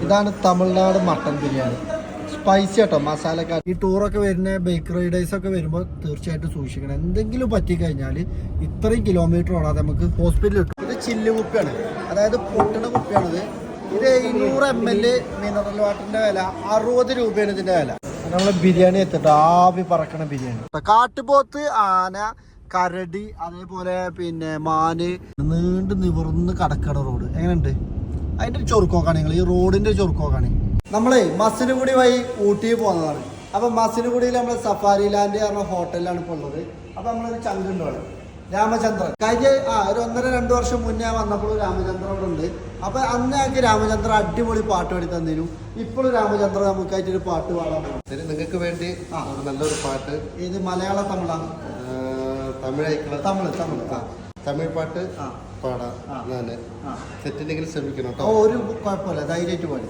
ഇതാണ് Tamil Nadu mutton biryani. Spicy കേട്ടോ, മസാലക്കാർ. ഈ ടൂറൊക്കെ വരുന്ന ബേക്കറി ഡേയ്സ് ഒക്കെ വരുമ്പോൾ തീർച്ചയായിട്ടും സൂക്ഷിക്കണം. എന്തെങ്കിലും പറ്റിക്കഴിഞ്ഞാൽ ഇത്രയും കിലോമീറ്റർ ഓടാതെ നമുക്ക് ഹോസ്പിറ്റലിൽ കിട്ടും. ഇത് ചില്ല് കുപ്പിയാണ്, അതായത് പൊട്ടണ കുപ്പിയാണിത്. ഇത് 200 ml മിനറൽ വാട്ടറിന്റെ വില 60 രൂപയാണ് ഇതിന്റെ വില. നമ്മളെ ബിരിയാണി എത്തിട്ട് ആവി പറക്കണ ബിരിയാണി. കാട്ടുപോത്ത്, ആന, കരടി, അതേപോലെ പിന്നെ മാന് നീണ്ട് നിവർന്ന് കടക്കട റോഡ്. എങ്ങനെയുണ്ട് അതിന്റെ ചൊറുക്കോക്കാണ് നിങ്ങൾ, ഈ റോഡിന്റെ ചൊറുക്കോക്കാണ്. നമ്മളെ മസിനുകുടി വഴി ഊട്ടി പോകുന്നതാണ്. അപ്പൊ മസിനുകുടിയിൽ നമ്മളെ സഫാരി ലാൻഡ് പറഞ്ഞ ഹോട്ടലിലാണ് ഇപ്പോൾ ഉള്ളത്. അപ്പൊ നമ്മളൊരു ചങ്കുണ്ട് അവിടെ, രാമചന്ദ്രൻ. കഴിഞ്ഞ ഒരു 1.5-2 വർഷം മുന്നേ വന്നപ്പോൾ രാമചന്ദ്രൻ അവിടെ ഉണ്ട്. അപ്പൊ അന്ന് ഞങ്ങൾക്ക് രാമചന്ദ്രൻ അടിപൊളി പാട്ട് പാടി തന്നിരുന്നു. ഇപ്പോഴും രാമചന്ദ്രൻ നമുക്കായിട്ടൊരു പാട്ട് പാടാൻ പോകും. നിങ്ങൾക്ക് വേണ്ടി നല്ലൊരു പാട്ട്. ഇത് മലയാള തമിഴാണ്? തമിഴ് പാട്ട് പാടാം. തെറ്റില്ലെങ്കിൽ ശ്രമിക്കണം കേട്ടോ. ഒരു കുഴപ്പമില്ല, ധൈര്യമായിട്ട് പാടി.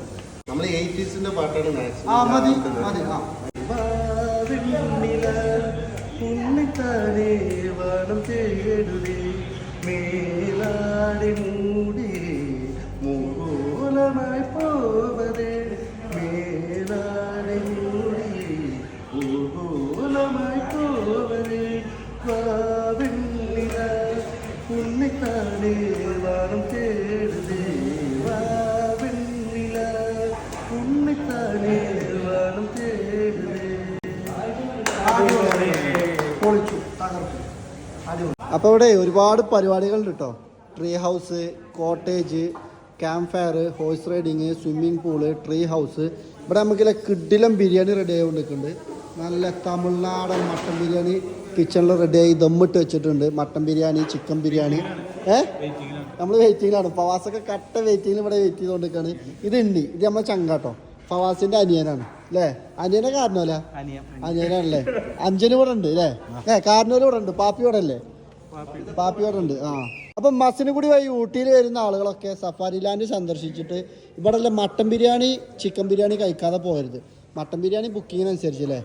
നമ്മൾ 80s പാട്ടാണ് മതി മതി. മേലാടി മൂടി മൂലമായി പോവതേ, മേലാടി മൂടി മൂലമായി പോവതേ, വാവിന്നില ഉണ്ണിത്താനേ വാണം തേടുതേ, വാവിന്നില ഉണ്ണിത്താനേ വാണം തേടുതേ. അപ്പോൾ ഇവിടെ ഒരുപാട് പരിപാടികളുണ്ട് കേട്ടോ. Tree house, cottage, camp fire, horse riding, swimming pool, tree house. ഇവിടെ നമുക്കില്ല കിഡിലം ബിരിയാണി റെഡി ആയിക്കൊണ്ടിരിക്കുന്നുണ്ട്. നല്ല തമിഴ്നാടൻ മട്ടൻ ബിരിയാണി കിച്ചണിൽ റെഡിയായി ദമ്മിട്ട് വെച്ചിട്ടുണ്ട്. Mutton biryani, chicken biryani. നമ്മൾ വെയിറ്റിങ്ങിലാണ്. ഫവാസൊക്കെ കട്ട വെയിറ്റിങ്ങിൽ ഇവിടെ വെയിറ്റ് ചെയ്തുകൊണ്ടിരിക്കുകയാണ്. ഇത് ഉണ്ണി, ഇത് നമ്മുടെ ചങ്കാട്ടോ, ഫവാസിന്റെ അനിയനാണ് അല്ലേ? അനിയനെ കാരണമല്ല, അനിയനാണല്ലേ. അഞ്ചന് ഇവിടെ ഉണ്ട് അല്ലേ? കാരണവരും ഇവിടെ ഉണ്ട്. പാപ്പി ഇവിടെ അല്ലേ? പാപ്പി ഇവിടെ ഉണ്ട്. അപ്പം മസിനുകുടി വഴി ഊട്ടിയിൽ വരുന്ന ആളുകളൊക്കെ സഫാരി ലാൻഡ് സന്ദർശിച്ചിട്ട് ഇവിടെ മട്ടൻ ബിരിയാണി, ചിക്കൻ ബിരിയാണി കഴിക്കാതെ പോകരുത്. മട്ടൻ ബിരിയാണി ബുക്കിങ്ങിനനുസരിച്ച് അല്ലേ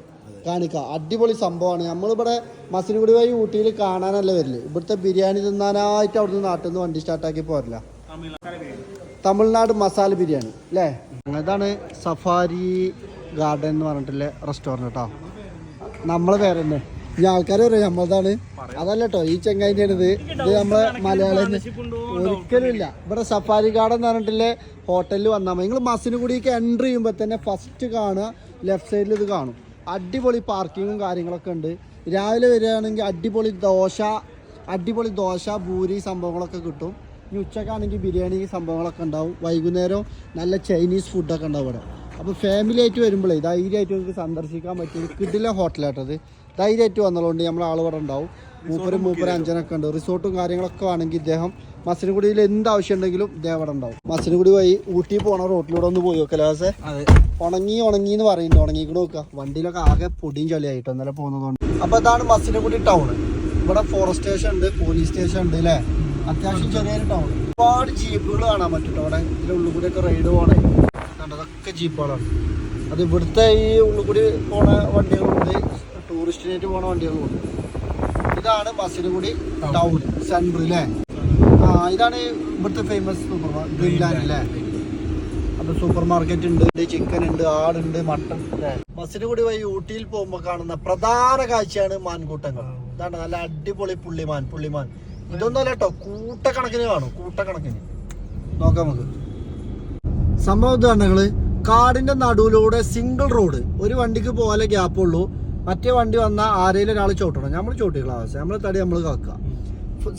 കാണിക്കാം. അടിപൊളി സംഭവമാണ്. നമ്മളിവിടെ മസിനുകുടി വഴി ഊട്ടിയിൽ കാണാനല്ല വരില്ല, ഇവിടുത്തെ ബിരിയാണി തിന്നാനായിട്ട് അവിടുന്ന് നാട്ടിൽ നിന്ന് വണ്ടി സ്റ്റാർട്ടാക്കി പോരില്ല. തമിഴ്നാട് മസാല ബിരിയാണി അല്ലേ? ഇതാണ് സഫാരി ഗാർഡൻ എന്ന് പറഞ്ഞിട്ടുള്ള റെസ്റ്റോറൻറ്റ് കേട്ടോ. നമ്മളെ പേര് തന്നെ ഈ ആൾക്കാർ പറയും നമ്മളതാണ്. അതല്ല കേട്ടോ, ഈ ചെങ്ങായിൻ്റെയാണിത്. ഇത് നമ്മളെ മലയാളം ഒരിക്കലും ഇല്ല. ഇവിടെ സഫാരി ഗാർഡൻ എന്ന് പറഞ്ഞിട്ടുള്ള ഹോട്ടലിൽ വന്നാൽ മതി. നിങ്ങൾ മസിനുകുടിക്ക് എൻട്രി ചെയ്യുമ്പോൾ തന്നെ ഫസ്റ്റ് കാണുക ലെഫ്റ്റ് സൈഡിൽ ഇത് കാണും. അടിപൊളി പാർക്കിങ്ങും കാര്യങ്ങളൊക്കെ ഉണ്ട്. രാവിലെ വരികയാണെങ്കിൽ അടിപൊളി ദോശ, ഭൂരി സംഭവങ്ങളൊക്കെ കിട്ടും. ഇനി ഉച്ചക്കാണെങ്കിൽ ബിരിയാണി സംഭവങ്ങളൊക്കെ ഉണ്ടാവും. വൈകുന്നേരം നല്ല ചൈനീസ് ഫുഡൊക്കെ ഉണ്ടാവും ഇവിടെ. അപ്പോൾ ഫാമിലി ആയിട്ട് വരുമ്പോഴേ ധൈര്യമായിട്ട് നമുക്ക് സന്ദർശിക്കാൻ പറ്റിയ കിടിലൻ ഹോട്ടലായിട്ടത്. ധൈര്യമായിട്ട് വന്നതുകൊണ്ട് നമ്മൾ ആളിവിടെ ഉണ്ടാവും. മൂപ്പര് അഞ്ചനൊക്കെ ഉണ്ട്. റിസോർട്ടും കാര്യങ്ങളൊക്കെ ആണെങ്കിൽ ഇദ്ദേഹം മസിനുകുടിയിൽ എന്താവശ്യം ഉണ്ടെങ്കിലും ഇദ്ദേഹം ഇവിടെ ഉണ്ടാവും. മസിനുകുടി വഴി ഊട്ടി പോണ റോട്ടിലൂടെ ഒന്ന് പോയി നോക്കല്ലേ? ഉണങ്ങി എന്ന് പറയുന്നുണ്ട്. ഉണങ്ങിക്കൂടെ നോക്കുക. വണ്ടിയിലൊക്കെ ആകെ പൊടിയും ചളിയായിട്ട് ഇന്നലെ പോകുന്നതുകൊണ്ട്. അപ്പോൾ ഇതാണ് മസിനുകുടി ടൗൺ. ഇവിടെ ഫോറസ്റ്റ് സ്റ്റേഷൻ ഉണ്ട്, പോലീസ് സ്റ്റേഷൻ ഉണ്ട് അല്ലേ? അത്യാവശ്യം ചെറിയൊരു ടൗൺ. ഒരുപാട് ജീപ്പുകൾ കാണാൻ പറ്റും അവിടെ. ഇതിൻ്റെ ഉള്ളിൽ കൂടിയൊക്കെ റൈഡ് പോകണേ. അതൊക്കെ ജീപ്പുകളാണ്. അത് ഇവിടുത്തെ ഈ ഉള്ളിൽ കൂടി പോണ വണ്ടികളുണ്ട്, ടൂറിസ്റ്റിനായിട്ട് പോണ വണ്ടികളുണ്ട്. ഇതാണ് മസിനുകുടി ടൗൺ സെൻറ്റർ അല്ലേ? ഇതാണ് ഇവിടുത്തെ ഫേമസ് സൂപ്പർ മാർക്കറ്റ് അല്ലേ? അപ്പോൾ സൂപ്പർ മാർക്കറ്റ് ഉണ്ട്, ചിക്കൻ ഉണ്ട്, ആടുണ്ട്, മട്ടൺ അല്ലേ? മസിനുകുടി വഴി ഊട്ടിയിൽ പോകുമ്പോൾ കാണുന്ന പ്രധാന കാഴ്ചയാണ് മാൻകൂട്ടങ്ങൾ. ഇതാണ് നല്ല അടിപൊളി പുള്ളിമാൻ. ഇതൊന്നും അല്ല കേട്ടോ, കൂട്ടക്കണക്കിന് കാണും. കൂട്ടക്കണക്കിന് നോക്കാം നമുക്ക്. സംഭവം ഇതാണ്, ഞങ്ങള് കാടിന്റെ നടുവിലൂടെ സിംഗിൾ റോഡ്, ഒരു വണ്ടിക്ക് പോലെ ഗ്യാപ്പുള്ളൂ. മറ്റേ വണ്ടി വന്നാൽ ആരെങ്കിലും ഒരാൾ ചോട്ടണം. നമ്മൾ ചോട്ടിയുള്ള ആവശ്യം, നമ്മളെ തടി നമ്മൾ കാക്കുക.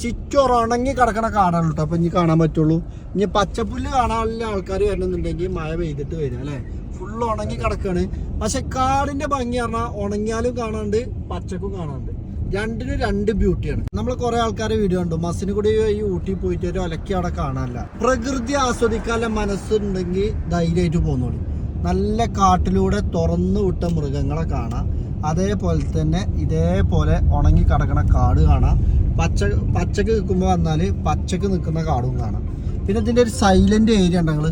ചുറ്റോറ് ഉണങ്ങി കിടക്കണ കാടാണ് കേട്ടോ. അപ്പം ഇനി കാണാൻ പറ്റുള്ളൂ. ഇനി പച്ചപ്പുല്ല് കാണാനുള്ള ആൾക്കാർ വരണമെന്നുണ്ടെങ്കിൽ മഴ പെയ്തിട്ട് വരിക അല്ലേ? ഫുള്ള് ഉണങ്ങി കിടക്കുകയാണ്. പക്ഷെ കാടിന്റെ ഭംഗി പറഞ്ഞാൽ ഉണങ്ങിയാലും കാണാണ്ട് പച്ചക്കും കാണാണ്ട്, രണ്ടിനും രണ്ട് ബ്യൂട്ടിയാണ്. നമ്മൾ കുറെ ആൾക്കാരെ വീഡിയോ ഉണ്ട് മസിനുകുടി ഈ ഊട്ടി പോയിട്ട് ഒരു ഒലക്കി അവിടെ കാണാനില്ല. പ്രകൃതി ആസ്വദിക്കാനുള്ള മനസ്സുണ്ടെങ്കിൽ ധൈര്യമായിട്ട് പോകുന്നോളൂ. നല്ല കാട്ടിലൂടെ തുറന്നു വിട്ട മൃഗങ്ങളെ കാണാം. അതേപോലെ തന്നെ ഇതേപോലെ ഉണങ്ങി കിടക്കണ കാട് കാണാം. പച്ചക്ക് നിൽക്കുമ്പോൾ വന്നാൽ പച്ചക്ക് നിൽക്കുന്ന കാടും കാണാം. പിന്നെ ഇതിൻ്റെ ഒരു സൈലന്റ് ഏരിയ ഉണ്ടെങ്കിൽ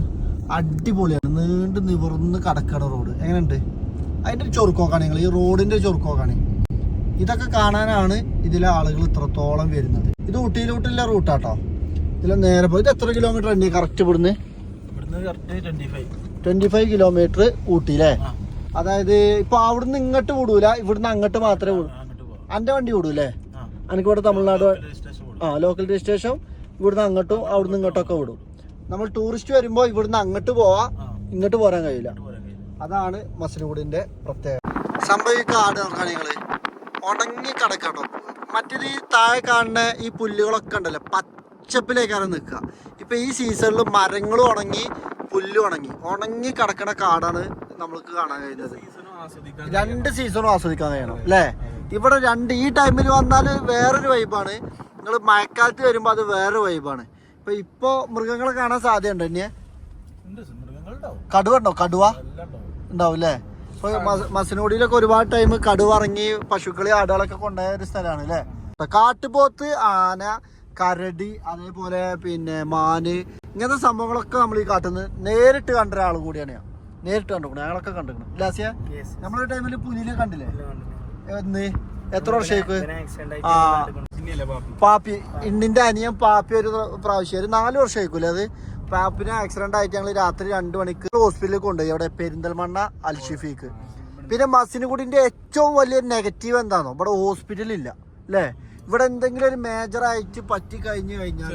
അടിപൊളിയാണ്. നീണ്ട് നിവർന്ന് കടക്കട റോഡ്. എങ്ങനെയുണ്ട് അതിൻ്റെ ഒരു ചൊറുക്കോക്കാണ് നിങ്ങൾ, ഈ റോഡിൻ്റെ ചൊറുക്കോക്കാണ്. ഇതൊക്കെ കാണാനാണ് ഇതിലെ ആളുകൾ ഇത്രത്തോളം വരുന്നത്. ഇത് ഊട്ടിയിലോട്ടുള്ള റൂട്ടാട്ടോ. ഇതിൽ നേരെ പോയി. ഇത് എത്ര കിലോമീറ്റർ ഉണ്ട് കറക്റ്റ് ഇവിടുന്ന്? 25 കിലോമീറ്റർ ഊട്ടി അല്ലേ? അതായത് ഇപ്പൊ അവിടുന്ന് ഇങ്ങോട്ട് വിടൂല, ഇവിടുന്ന് അങ്ങോട്ട് മാത്രമേ വിടൂ. എന്റെ വണ്ടി വിടൂല്ലേ? എനിക്ക് ഇവിടെ തമിഴ്നാട് ലോക്കൽ രജിസ്ട്രേഷൻ ഇവിടുന്ന് അങ്ങോട്ടും അവിടുന്ന് ഇങ്ങോട്ടൊക്കെ വിടും. നമ്മൾ ടൂറിസ്റ്റ് വരുമ്പോ ഇവിടുന്ന് അങ്ങോട്ട് പോവാ, ഇങ്ങോട്ട് പോരാൻ കഴിയില്ല. അതാണ് മസനഗുഡിന്റെ പ്രത്യേകത. സംഭവം ഈ കാട് നിങ്ങള് ഉണങ്ങി കിടക്കട്ടോ. മറ്റേത് ഈ താഴെ കാണുന്ന ഈ പുല്ലുകളൊക്കെ ഉണ്ടല്ലോ പച്ചപ്പിലേക്കാണ് നിൽക്കുക. ഇപ്പൊ ഈ സീസണിൽ മരങ്ങളും ഉണങ്ങി പുല്ലും ഉണങ്ങി കിടക്കണ കാടാണ് നമ്മൾക്ക് കാണാൻ കഴിയുന്നത്. 2 സീസണും ആസ്വദിക്കാൻ കഴിയണം അല്ലേ? ഇവിടെ ഈ ടൈമിൽ വന്നാൽ വേറൊരു വൈബാണ്, നിങ്ങൾ മഴക്കാലത്ത് വരുമ്പോൾ അത് വേറൊരു വൈബാണ്. ഇപ്പൊ മൃഗങ്ങളെ കാണാൻ സാധ്യതയുണ്ട്. ഇനി കടുവ ഉണ്ടോ? കടുവ ഉണ്ടാവും അല്ലേ? ഇപ്പൊ മസനഗുഡിയിലൊക്കെ ഒരുപാട് ടൈം കടുവ ഇറങ്ങി പശുക്കളി ആടുകളൊക്കെ കൊണ്ടുപോയ ഒരു സ്ഥലമാണ് അല്ലേ? കാട്ടുപോത്ത്, ആന, കരടി, അതേപോലെ പിന്നെ മാന്, ഇങ്ങനത്തെ സംഭവങ്ങളൊക്കെ നമ്മൾ ഈ കാട്ടുന്ന നേരിട്ട് കണ്ട ഒരാൾ കൂടിയാണ് ഞാൻ. നേരിട്ട് കണ്ടുക്കണം, ഞങ്ങളൊക്കെ കണ്ടിരിക്കണം. ലാസിയ നമ്മളൊരു ടൈമിൽ പുലിനെ കണ്ടില്ലേ? എത്ര വർഷമായിക്ക്? പാപ്പി ഇണ്ണിന്റെ അനിയൻ പാപ്പി ഒരു പ്രാവശ്യം 4 വർഷമായിക്കൂല്ലേ അത്. പാപ്പിന് ആക്സിഡന്റ് ആയിട്ട് ഞങ്ങൾ രാത്രി 2 മണിക്ക് ഹോസ്പിറ്റലിൽ കൊണ്ടുപോയി, അവിടെ പെരിന്തൽമണ്ണ അൽഷിഫിക്ക്. പിന്നെ മസനഗുഡിന്റെ ഏറ്റവും വലിയ നെഗറ്റീവ് എന്താണോ? ഇവിടെ ഹോസ്പിറ്റലില്ല അല്ലേ? ഇവിടെ എന്തെങ്കിലും ഒരു മേജർ ആയിട്ട് പറ്റി കഴിഞ്ഞു കഴിഞ്ഞാൽ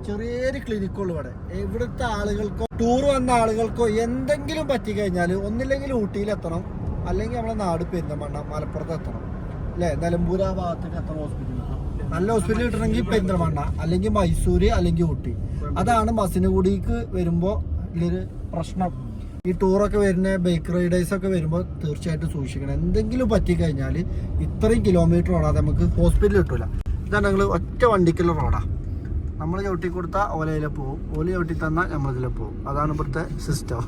ചെറിയൊരു ക്ലിനിക്കുള്ളൂ ഇവിടെ. ഇവിടുത്തെ ആളുകൾക്കോ ടൂർ വന്ന ആളുകൾക്കോ എന്തെങ്കിലും പറ്റി കഴിഞ്ഞാൽ ഒന്നില്ലെങ്കിൽ ഊട്ടിയിലെത്തണം, അല്ലെങ്കിൽ നമ്മളെ നാട് പെരിന്തൽമണ്ണ മലപ്പുറത്ത് എത്തണം അല്ലേ? നിലമ്പൂർ ആ ഭാഗത്തേക്ക് എത്തണം ഹോസ്പിറ്റലിൽ. നല്ല ഹോസ്പിറ്റൽ കിട്ടണമെങ്കിൽ പെരിന്തൽമണ്ണ, അല്ലെങ്കിൽ മൈസൂര്, അല്ലെങ്കിൽ ഊട്ടി. അതാണ് മസനഗുഡിക്ക് വരുമ്പോൾ ഇതിലൊരു പ്രശ്നം. ഈ ടൂറൊക്കെ വരുന്ന ബൈക്ക് റൈഡേഴ്സ് ഒക്കെ വരുമ്പോൾ തീർച്ചയായിട്ടും സൂക്ഷിക്കണം. എന്തെങ്കിലും പറ്റിക്കഴിഞ്ഞാൽ ഇത്രയും കിലോമീറ്റർ ഓടാതെ നമുക്ക് ഹോസ്പിറ്റലിൽ കിട്ടൂല. ഇതാണ് ഞങ്ങൾ ഒറ്റ വണ്ടിക്കുള്ള റോഡാണ്. നമ്മൾ ചവിട്ടി കൊടുത്താൽ ഓലയിലെ പോവും, ഓല ചവിട്ടി തന്നാൽ നമ്മളിതിലെ പോവും. അതാണ് ഇവിടുത്തെ സിസ്റ്റം.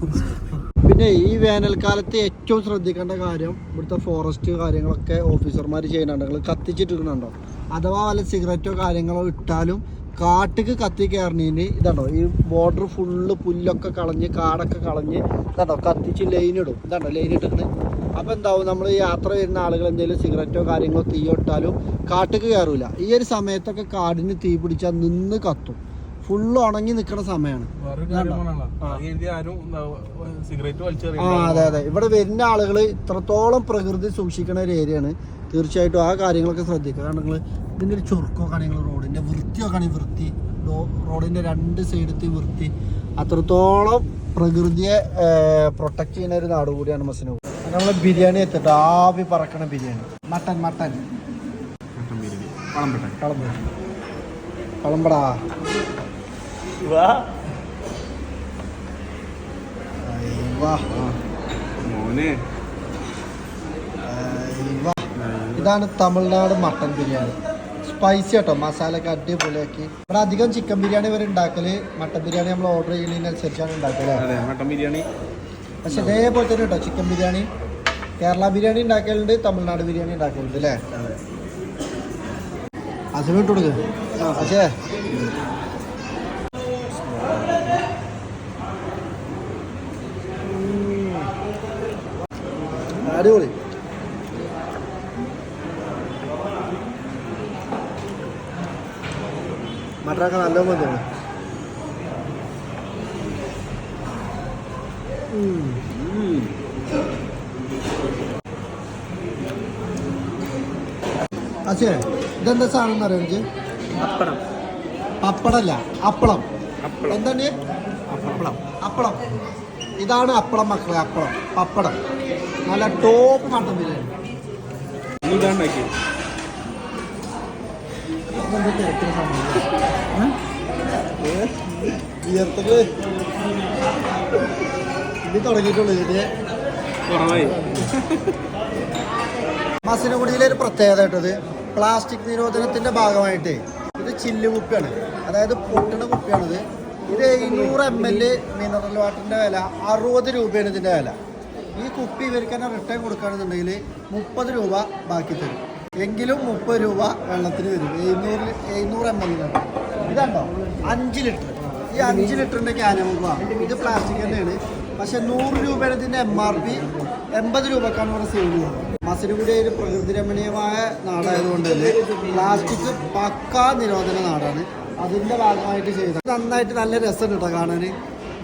പിന്നെ ഈ വേനൽക്കാലത്ത് ഏറ്റവും ശ്രദ്ധിക്കേണ്ട കാര്യം, ഇവിടുത്തെ ഫോറസ്റ്റ് കാര്യങ്ങളൊക്കെ ഓഫീസർമാർ ചെയ്യുന്നുണ്ട്. നിങ്ങൾ കത്തിച്ചിട്ടിട്ടുണ്ടോ? അഥവാ വല്ല സിഗരറ്റോ കാര്യങ്ങളോ ഇട്ടാലും കാട്ടിക്ക് കത്തി കയറണീന് ഇതാണോ ഈ ബോർഡർ ഫുള്ള് പുല്ലൊക്കെ കളഞ്ഞ് കാടൊക്കെ കളഞ്ഞ് ഇതാണോ കത്തിച്ച് ലൈനിടും. ഇതാണോ ലൈൻ ഇട്ടിട്ട്. അപ്പോൾ എന്താവും, നമ്മൾ യാത്ര വരുന്ന ആളുകൾ എന്തെങ്കിലും സിഗരറ്റോ കാര്യങ്ങളോ തീയോ ഇട്ടാലും കാട്ടിക്ക് കയറൂല. ഈ ഒരു സമയത്തൊക്കെ കാടിന് തീ പിടിച്ചാൽ നിന്ന് കത്തും. ഫുള്ള് ഉണങ്ങി നിൽക്കുന്ന സമയമാണ്. അതെ. ഇവിടെ വരുന്ന ആളുകൾ ഇത്രത്തോളം പ്രകൃതി സൂക്ഷിക്കുന്ന ഒരു ഏരിയയാണ്. തീർച്ചയായിട്ടും ആ കാര്യങ്ങളൊക്കെ ശ്രദ്ധിക്കുക. കാരണം നിങ്ങൾ ഇതിൻ്റെ ഒരു ചുരുക്കോ കാര്യങ്ങൾ, റോഡിൻ്റെ വൃത്തിയൊക്കെയാണെങ്കിൽ വൃത്തി, റോഡിൻ്റെ 2 സൈഡത്തെ വൃത്തി, അത്രത്തോളം പ്രകൃതിയെ പ്രൊട്ടക്ട് ചെയ്യുന്ന ഒരു നാട് കൂടിയാണ് മസനഗുഡി. നമ്മൾ ബിരിയാണി എത്തിട്ട് ആവി പറക്കണ ബിരിയാണി. മട്ടൻ കളമ്പടാ. ഇതാണ് തമിഴ്നാട് മട്ടൻ ബിരിയാണി. സ്പൈസി കേട്ടോ, മസാലയൊക്കെ അടിപൊളിയാക്കി. ഇവിടെ അധികം ചിക്കൻ ബിരിയാണി വരെ ഉണ്ടാക്കല്, മട്ടൻ ബിരിയാണി നമ്മൾ ഓർഡർ ചെയ്യുന്നതിനനുസരിച്ചാണ് ഉണ്ടാക്കല്. മട്ടൻ ബിരിയാണി പക്ഷെ ഇതേപോലെ തന്നെ കേട്ടോ ചിക്കൻ ബിരിയാണി. കേരള ബിരിയാണി ഉണ്ടാക്കലുണ്ട്, തമിഴ്നാട് ബിരിയാണി ഉണ്ടാക്കലുണ്ട് അല്ലേ? അസുഖം ഇട്ട് കൊടുക്കുക പക്ഷേ അടിപൊളി. മട്ടനൊക്കെ നല്ല മതിയാണ്. അച്ഛേ ഇതെന്താ സാധനം എന്ന് അറിയാം എനിക്ക്? പപ്പടല്ല, അപ്പളം. എന്താണ് അപ്പളം? ഇതാണ് അപ്പളം മക്കളെ, അപ്പളം പപ്പടം. നല്ല ടോപ്പ് മട്ടൻ ബിരിയാണി. ഇത് തുടങ്ങിയിട്ടുള്ളൂ. ഇതിന് മസനഗുഡിയിലെ ഒരു പ്രത്യേകത കേട്ടത്, പ്ലാസ്റ്റിക് നിരോധനത്തിന്റെ ഭാഗമായിട്ട് ഇത് ചില്ല് കുപ്പിയാണ്, അതായത് പൊട്ടണ കുപ്പിയാണിത്. ഇത് 200 ml മിനറൽ വാട്ടറിന്റെ വില 60 രൂപയാണ് ഇതിന്റെ വില. ഈ കുപ്പി ഇവർക്ക് തന്നെ റിട്ടേൺ കൊടുക്കുകയാണെന്നുണ്ടെങ്കിൽ 30 രൂപ ബാക്കി തരും. എങ്കിലും 30 രൂപ വെള്ളത്തിന് വരും. 700 ml. ഇതുണ്ടോ 5 ലിറ്റർ. ഈ 5 ലിറ്ററിന്റെ ക്യാൻ നമുക്ക് വാങ്ങാം. ഇത് പ്ലാസ്റ്റിക് തന്നെയാണ്, പക്ഷെ 100 രൂപയുടെ ഇതിന്റെ MRP 80 രൂപക്കാണ് ഇവിടെ സെയിൽ ചെയ്യുന്നത്. മസനഗുഡി ഒരു പ്രകൃതി രമണീയമായ നാടായതുകൊണ്ട് തന്നെ പ്ലാസ്റ്റിക് പക്കാ നിരോധന നാടാണ്. അതിന്റെ ഭാഗമായിട്ട് ചെയ്തത് നന്നായിട്ട് നല്ല രസം കേട്ടോ കാണാൻ.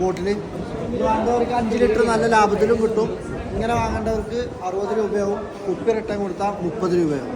ബോട്ടിൽ. വാങ്ങേണ്ടവർക്ക് 5 ലിറ്റർ നല്ല ലാഭത്തിലും കിട്ടും. ഇങ്ങനെ വാങ്ങേണ്ടവർക്ക് 60 രൂപയാവും. കുപ്പി റിട്ടേൺ കൊടുത്താൽ 30 രൂപയാവും.